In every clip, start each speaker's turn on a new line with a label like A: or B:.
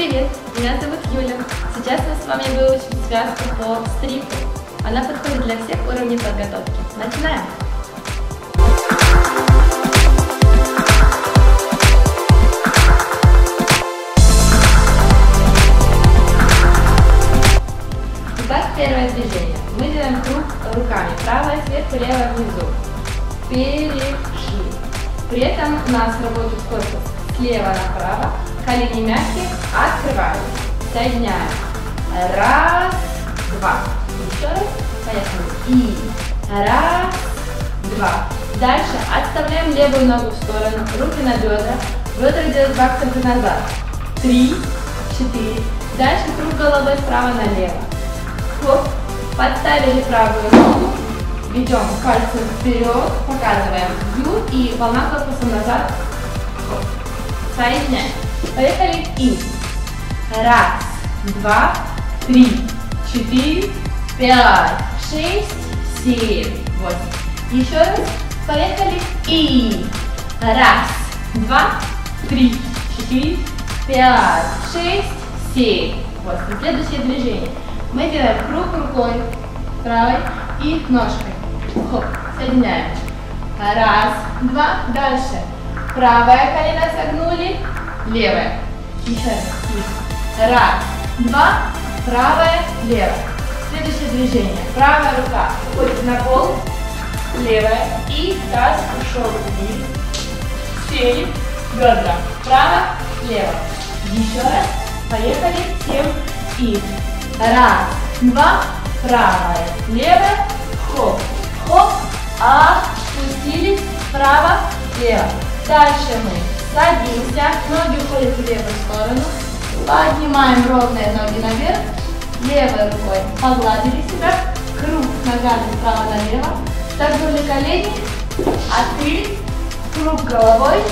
A: Привет, меня зовут Юля. Сейчас мы с вами выучим связку по стрипу. Она подходит для всех уровней подготовки. Начинаем! Итак, первое движение. Мы делаем круг руками. Правая сверху, левая внизу. Перешли. При этом у нас работает корпус слева направо. Колени мягкие, открываем. Соединяем. Раз, два. Еще раз. Поехали. И раз, два. Дальше отставляем левую ногу в сторону. Руки на бедра. Бедра делают 2 акцента назад. 3, 4. Дальше круг головой справа налево. Хоп. Подставили правую ногу. Ведем пальцем вперед. Показываем. Ю и волна корпусом назад. Хоп. Соединяем. Поехали. И раз, два, 3, 4, 5, 6, 7, 8. Еще раз. Поехали. И раз, два, 3, 4, 5, 6, 7, 8. Следующее движение. Мы делаем круг рукой правой и ножкой. Хоп. Соединяем. Раз, два. Дальше. Правое колено согнули. Левое. Еще раз. Раз, два. Правое, левое. Следующее движение. Правая рука уходит на пол. Левая. И таз ушел вниз. Сели. Бедра. Право, лево. Еще раз. Поехали. 7. И раз, два. Правая, левая. Хоп. Хоп. Опустились. Право, лево. Дальше мы садимся. Ноги уходят в левую сторону. Поднимаем ровные ноги наверх. Левой рукой погладили себя. Круг ногами справа налево. Согнули колени. Открыли. Круг головой.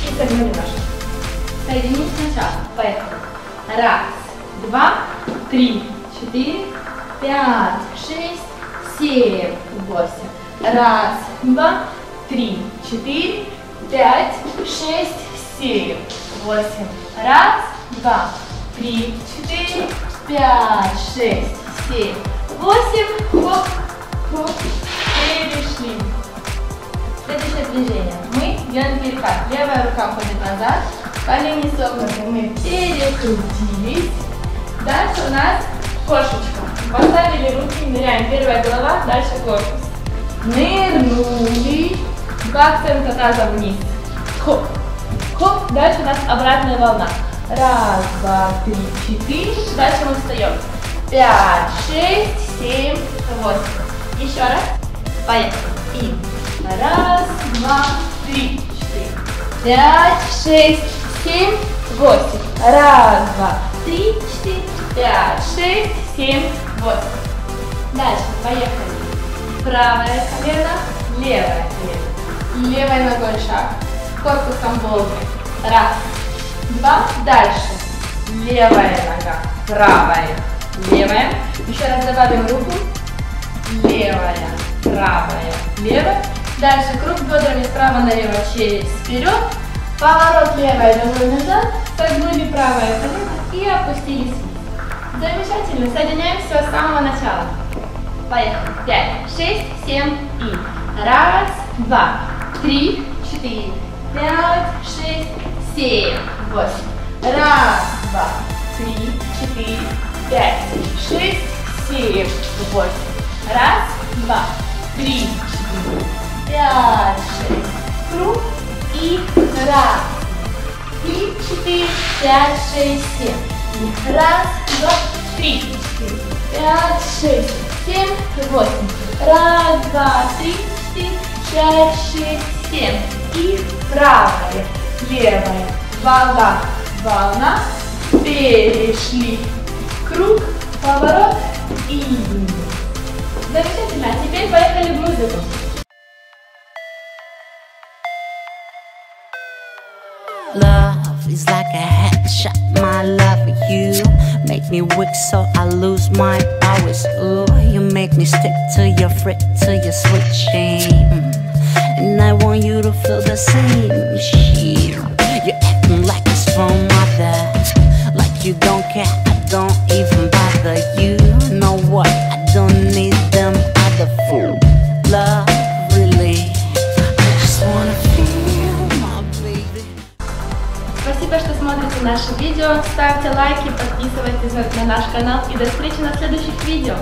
A: И согнули ножки. Соединим сначала. Поехали. Раз, два, 3, 4, 5, 6, 7, 8. Раз, два, 3, 4, 5, 6, 7, 8. Раз, два, 3, 4, 5, 6, 7, 8. Хоп, хоп. Перешли. Следующее движение. Мы делаем перекат. Левая рука уходит назад. Колени согнуты. Мы перекрутились. Дальше у нас кошечка. Поставили руки, ныряем. Первая голова, дальше корпус. Нырнули. 2 акцента таза вниз. Хоп. Хоп. Дальше у нас обратная волна. Раз, два, 3, 4. Дальше мы встаем. 5, 6, 7, 8. Еще раз. Поехали. И раз, два, 3, 4, 5, 6, 7, 8. Раз, два, 3, 4, 5, 6, 7, 8. Дальше. Поехали. Правое колено, левое колено. Левой ногой шаг. Корпусом волны. Раз, два. Дальше. Левая нога, правая, левая. Еще раз добавим руку. Левая, правая, левая. Дальше круг бедрами справа налево через вперед. Поворот левой ногой назад. Согнули правое колено и опустились вниз. Замечательно. Соединяем все с самого начала. Поехали. 5, 6, 7 и раз, два, 3, 4, 5, 6, 7, 8. Раз, два, 3, 4, 5, 6, 7, 8. Раз, два, 3, 4, 5, 6. Круг и раз. 3, 4, 5, 6, 7. И раз, два, 3, 4, 5, 6, 7, 8. Раз, два, 3, 4, 5, 6, 7. И правая, левая, волна, волна. Перешли. Круг, поворот и замечательно. А теперь поехали в музыку.
B: Love is like a headshot, my love for you make me weak so I lose my powers. Ooh, you make me stick to your frit, to your switching. And I want you to feel the same shit. You're acting like it's from mother, like
A: наше видео, ставьте лайки, подписывайтесь на наш канал и до встречи на следующих видео.